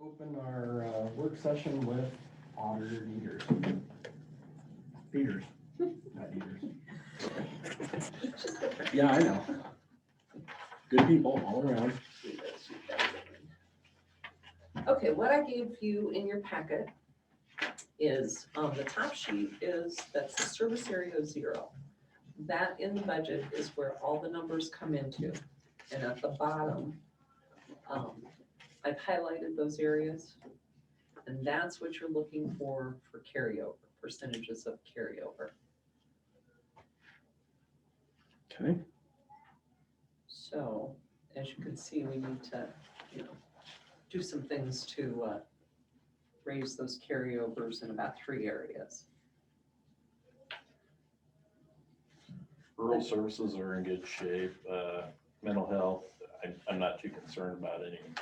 Open our work session with Auditor Eaters. Feeders, not eaters. Yeah, I know. Good people all around. Okay, what I gave you in your packet is, the top sheet is, that's the service area 0. That in the budget is where all the numbers come into. And at the bottom, I've highlighted those areas. And that's what you're looking for carryover, percentages of carryover. Okay. So, as you can see, we need to, do some things to raise those carryovers in about 3 areas. Rural services are in good shape. Mental health, I'm not too concerned about anything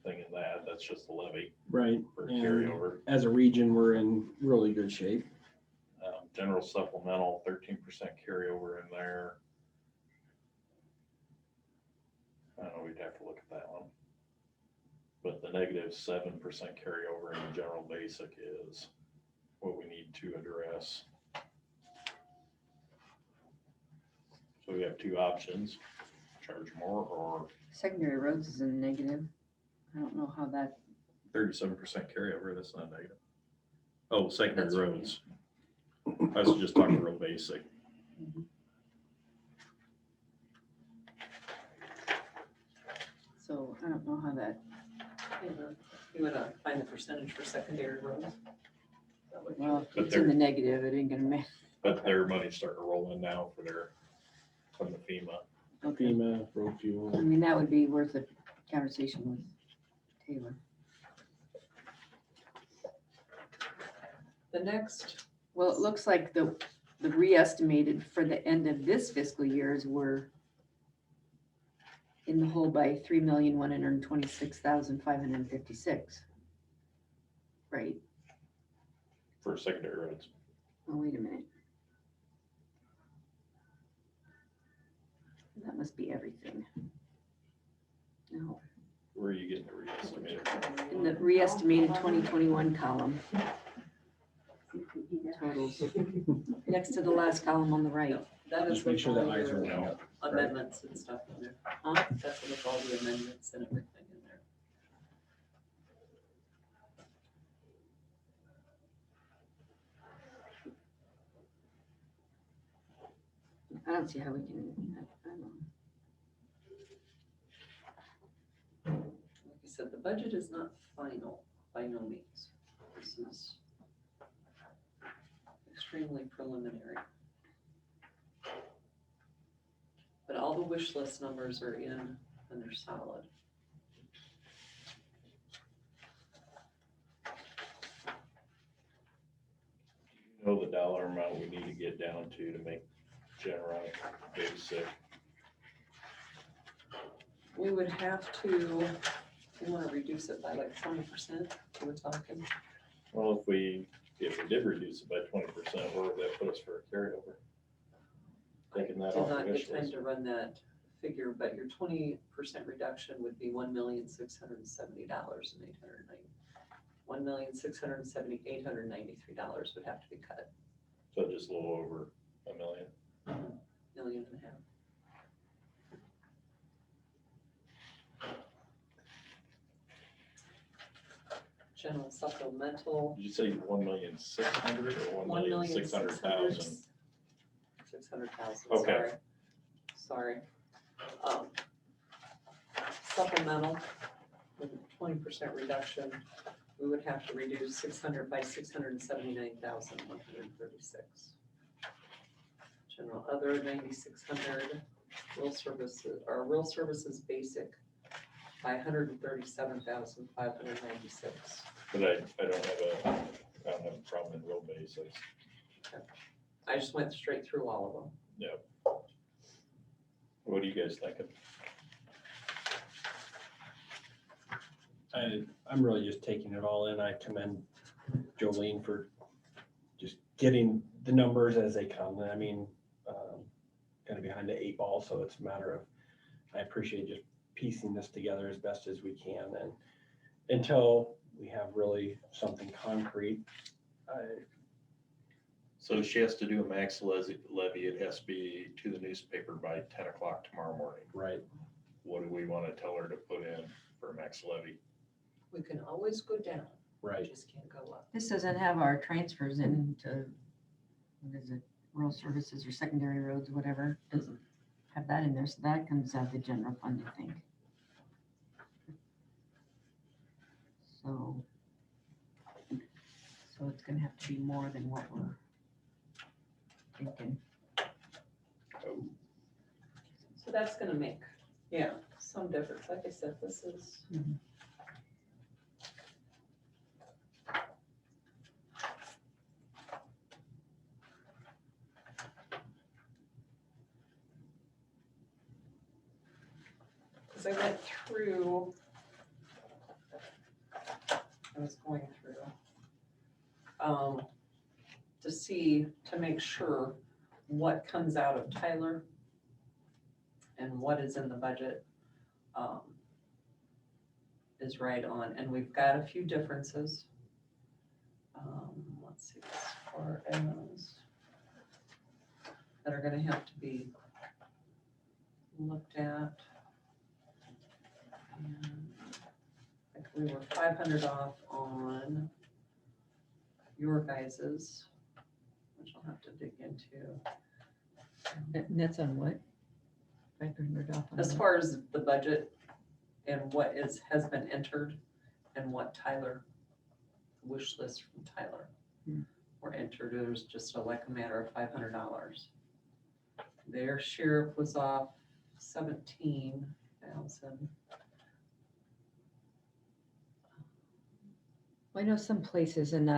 in that. That's just a levy Right. for And carryover. as a region, we're in really good shape. General supplemental, 13% carryover in there. I don't know, we'd have to look at that one. But the negative 7% carryover in the general basic is what we need to address. So we have 2 options, charge more or Secondary roads is in the negative. I don't know how that, 37% carryover, that's not negative. Oh, secondary That's right. roads. I was just talking real basic. so I don't know how that, You want to find the percentage for secondary roads? That would- well, if But it's in the negative, it ain't gonna matter. But their money's starting to roll in now for from the FEMA. Okay. FEMA, road fuel. I mean, that would be worth a conversation with Taylor. The next, Well, it looks like the re-estimated for the end of this fiscal years were in the hole by 3,126,556. Right? For secondary roads. Oh, wait a minute. That must be everything. No, Where are you getting the re-estimated? in the re-estimated 2021 column. Totals. Next to the last column on the right. that is Just make with sure the all eyes are your lined up. amendments and stuff in there. That's with all the amendments and everything in there. I don't see how we can, I don't know. Like I said, the budget is not final by no means. This is extremely preliminary. But all the wish list numbers are in and they're solid. You know the dollar amount we need to get down to make general basic. We would have to, we want to reduce it by like 20%, we're talking. Well, if we did reduce it by 20%, where would that put us for a carryover? Taking that Did off the not wish get time list. to run that figure, but your 20% reduction would be $1,670,890. $1,670,893 would have to be cut. So just a little over $1 million. $1.5 million. General supplemental, Did you say 1,600,000 or 1,600,000? 600,000, Okay. sorry. Supplemental, with a 20% reduction, we would have to reduce 600 by 679,136. General other 9,600, rural services basic by 137,596. But I don't have a problem in real basics. I just went straight through all of them. Yep. What are you guys thinking? I'm really just taking it all in. I commend Jolene for just getting the numbers as they come. I mean, kind of behind the 8 ball, so it's a matter of, I appreciate just piecing this together as best as we can. And until we have really something concrete. So she has to do a max levy, it has to be to the newspaper by 10 o'clock tomorrow morning. Right. What do we want to tell her to put in for a max levy? We can always go down, we Right. just can't go up. This doesn't have our transfers into, what is it, rural services or secondary roads, whatever, doesn't have that in there, so that comes out of the general fund, I think. So it's gonna have to be more than what we're thinking. Oh, So that's gonna make, yeah, some difference. Like I said, this is. Mhm. Because I went through, I was going through, to see, to make sure what comes out of Tyler and what is in the budget, is right on, and we've got a few differences. Let's see, as far as that are gonna have to be looked at. And like we were 500 off on your guys's, which I'll have to dig into. And that's on what? 500 off on As what? far as the budget and what has been entered and what Tyler, wish list from Tyler were entered, it was just like a matter of $500. Their sheriff was off 17,000. I know some places, and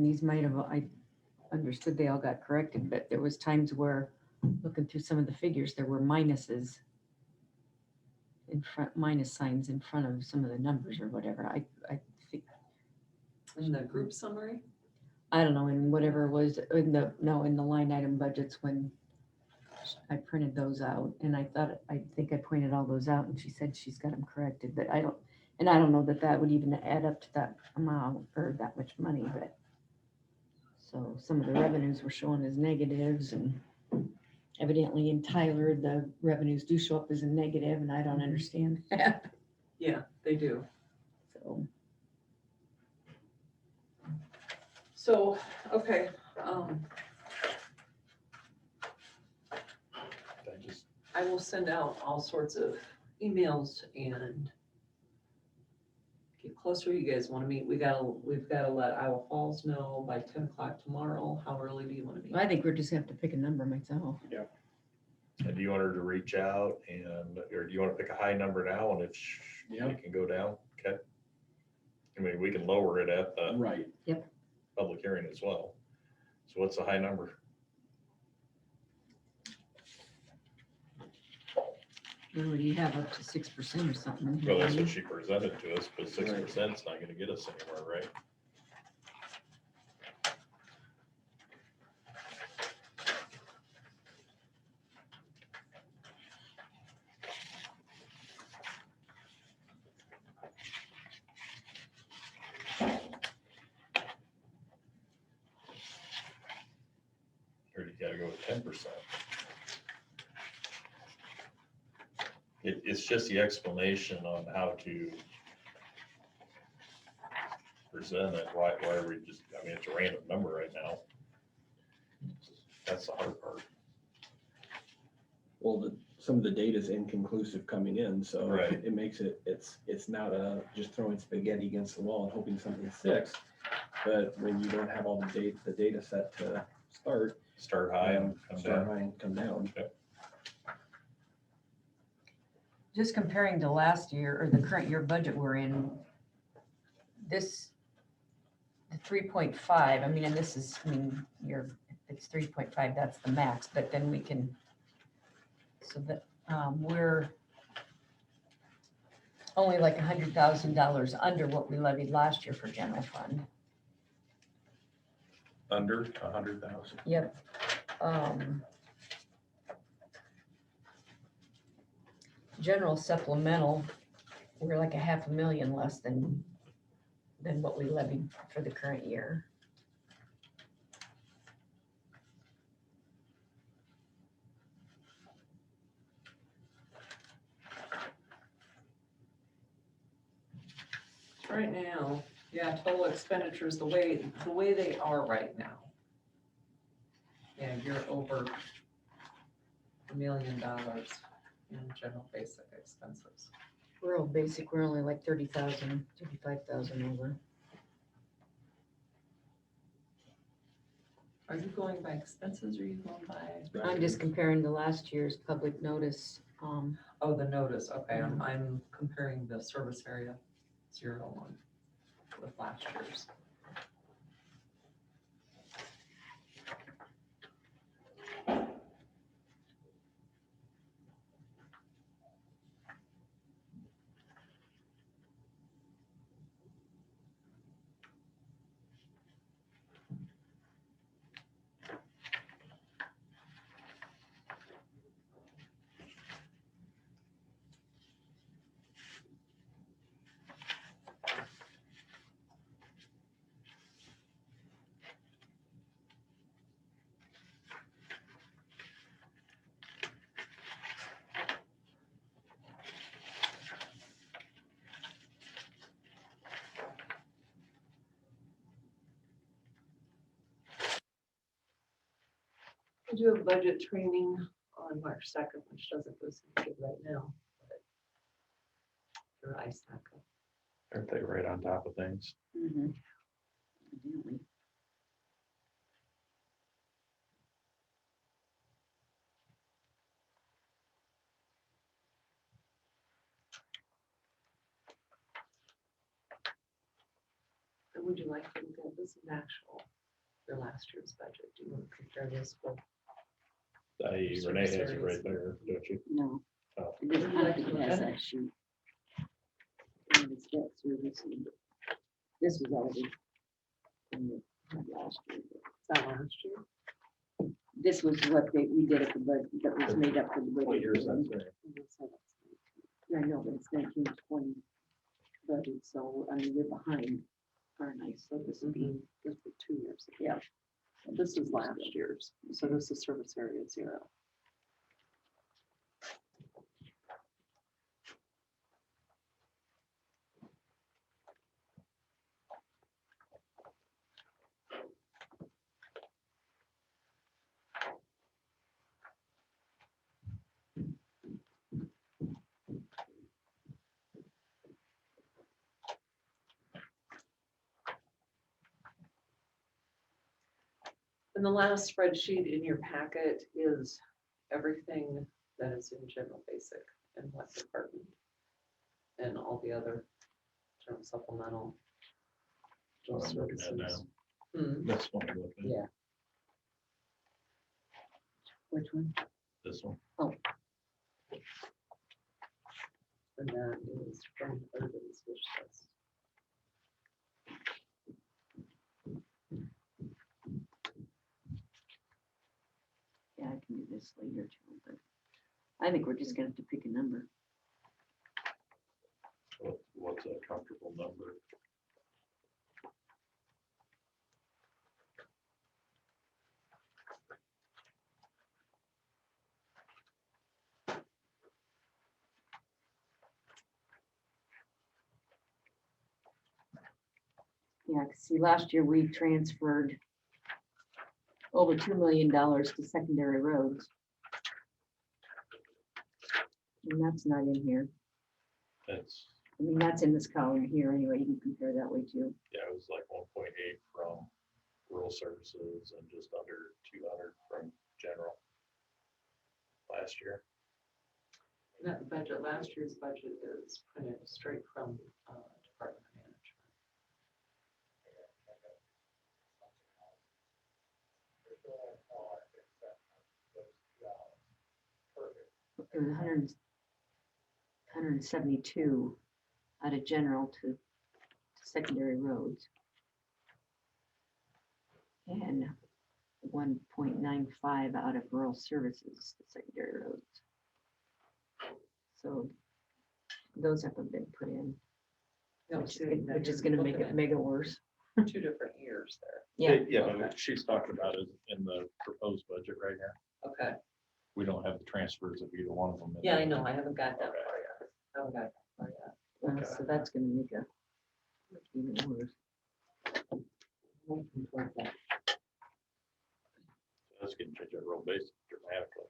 these might have, I understood they all got corrected, but there was times where, looking through some of the figures, there were minuses in front, minus signs in front of some of the numbers or whatever. I think, In the group summary, I don't know, in whatever was, in the line item budgets when I printed those out, and I think I pointed all those out, and she said she's got them corrected, but I don't know that would even add up to that amount or that much money, but. So some of the revenues were shown as negatives, and evidently in Tyler, the revenues do show up as a negative, and I don't understand that, yeah, they do. so. So, okay, I will send out all sorts of emails and get closer. You guys want to meet? We've got to let Iowa Falls know by 10 o'clock tomorrow. How early do you want to meet? I think we're just gonna have to pick a number myself. and do you want her to reach out or do you want to pick a high number now and if Yeah. you can go down? Okay. I mean, we can lower it at the Right. public hearing as well. So what's the high number? What do you have, up to 6% or something? Well, that's what she presented to us, but 6% is not gonna get us anywhere, right? Or you gotta go with 10%. It's just the explanation on how to present it, why are we just, I mean, it's a random number right now. That's the hard part. Well, some of the data is inconclusive coming in, so Right. it makes it's not just throwing spaghetti against the wall and hoping something sticks. But when you don't have all the data set to start. Start high and come Start down. high and come down. Just comparing to last year or the current year budget we're in, the 3.5, I mean, and this is, I mean, it's 3.5, that's the max, but then we can, so that, we're only like $100,000 under what we levied last year for general fund. Under 100,000. Yep. General supplemental, we're like $500,000 less than than what we levied for the current year. Right now, yeah, total expenditures, the way they are right now. Yeah, you're over $1 million in general basic expenses. Rural basic, we're only like 30,000, 35,000 over. Are you going by expenses or are you going by? I'm just comparing the last year's public notice. Oh, the notice, okay, I'm comparing the service area 01 with last year's. I do have budget training on March 2nd, which doesn't go so good right now. But for ISAC. Aren't they right on top of things? Evidently. And would you like to look at this is actual, your last year's budget? Do you want to compare this with? Renee has it right there, don't you? No. Oh. It doesn't Would you like have to to look pass at it? that sheet. And it's debt service. This was already from the last year. Is that last year? This was what we did at the budget, that was made up for the budget. What year is that? Yeah, I know, but it's 1920 budget, so I mean, we're behind, aren't I? So this would be, This was 2 years. yeah. This is last year's, so this is service area 0. And the last spreadsheet in your packet is everything that is in general basic and what department. And all the other general supplemental. That's what I'm looking at now. services. Hmm, This one, I'm looking at. Yeah. Which one? This one. And that is from Hardin's wish list. Yeah, I can do this later too, but I think we're just gonna have to pick a number. What's a comfortable number? Yeah, 'cause see, last year we transferred over $2 million to secondary roads. And that's not in here. It's, I mean, that's in this column here anyway, you can compare that way too. yeah, it was like 1.8 from rural services and just under 200 from general last year. That budget, last year's budget is printed straight from Department of Management. It was 172 out of general to secondary roads. And 1.95 out of rural services to secondary roads. So those haven't been put in. No, which is gonna make it mega worse. two different years there. Yeah, Yeah, Okay. but what she's talking about is in the proposed budget right here. Okay, We don't have the transfers of either one of them. in yeah, I there. know, I haven't got that Okay. far yet. I haven't got that far yet. Okay. so that's gonna make it even worse. That's getting changed real basic dramatically.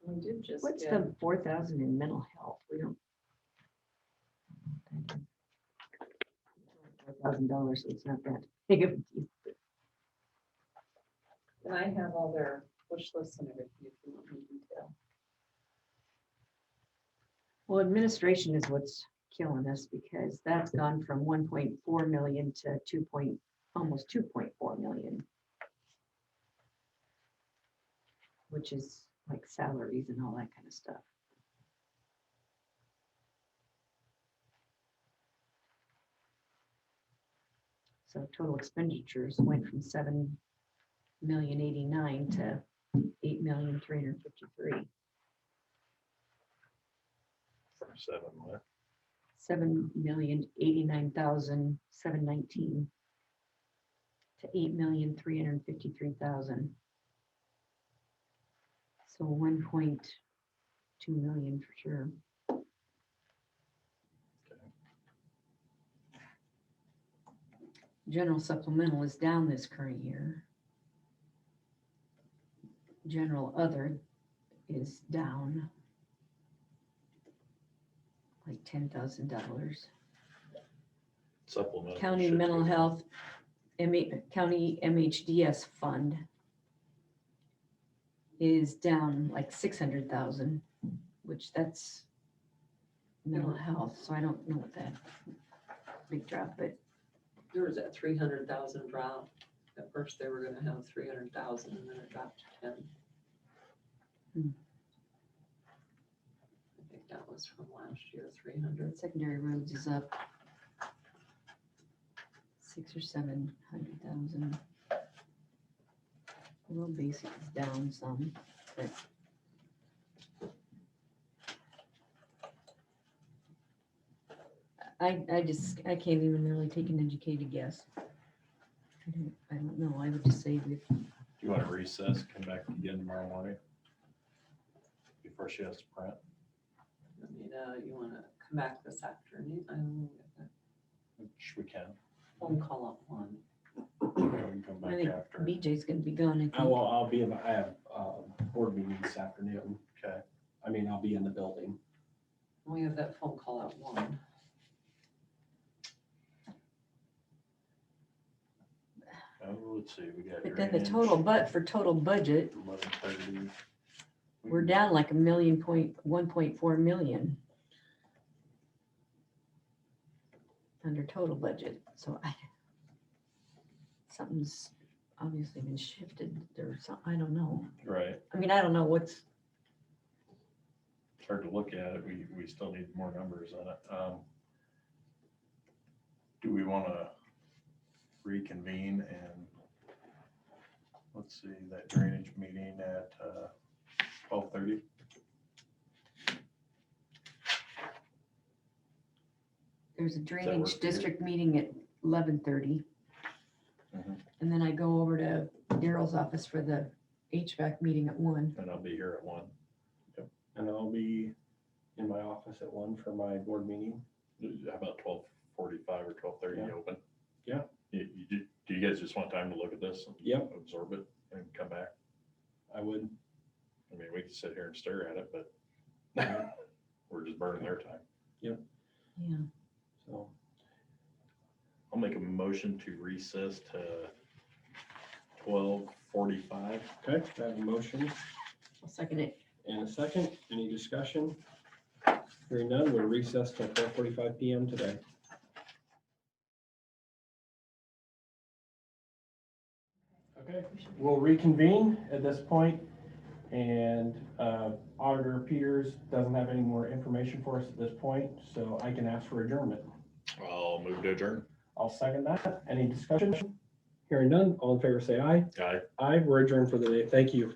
We did just What's get, the 4,000 in mental health? We don't. $4,000, so it's not that big of a deal. and I have all their wish lists and everything if you want me detail. Well, administration is what's killing us because that's gone from 1.4 million to almost 2.4 million. Which is like salaries and all that kind of stuff. So total expenditures went from 7,089,000 to 8,353,000. From 7, what? 7,089,719 to 8,353,000. So 1.2 million for sure. General supplemental is down this current year. General other is down like $10,000. Supplement. County should mental be- health, county MHDS fund is down like 600,000, which that's mental health, so I don't know what that big drop, but There was that 300,000 drop. At first they were gonna have 300,000 and then it dropped to 10. Hmm. I think that was from last year, 300. secondary roads is up 600,000 or 700,000. Rural basic is down some, but I can't even really take an educated guess. I don't know, I would just say with, Do you want to recess, come back again tomorrow morning? Before she has to print? I mean, you wanna come back this afternoon? I don't know, get that Which we can. phone call at 1. We can come I back think after. BJ's gonna be gone, I think. I'll be, I have, board meeting this afternoon. Okay. I mean, I'll be in the building. We have that phone call at 1. Oh, let's see, we got. But then the total, but for total budget, 11:30. we're down like 1.4 million. Under total budget, so something's obviously been shifted or some, I don't know. Right, I mean, I don't know what's, it's hard to look at it, we still need more numbers on it. Do we want to reconvene and, let's see, that drainage meeting at 12:30? there's a work drainage for you? district meeting at 11:30. Mhm. And then I go over to Daryl's office for the HVAC meeting at 1. And I'll be here at 1. And I'll be in my office at 1 for my board meeting. How about 12:45 or 12:30 Yeah. open? Yeah. Do you guys just want time to look at this? And Yep. absorb it and come back? I would, I mean, we could sit here and stare at it, but we're just burning their time. Yeah. so, I'll make a motion to recess to 12:45. okay, I have a motion I'll second it. and a second. Any discussion? Hearing none, we'll recess till 12:45 PM today. Okay, we'll reconvene at this point, and Auditor Peters doesn't have any more information for us at this point, so I can ask for adjournment. I'll move to adjourn. I'll second that. Any discussion? Hearing none, all in favor say aye. Aye. Aye, we're adjourned for the day. Thank you.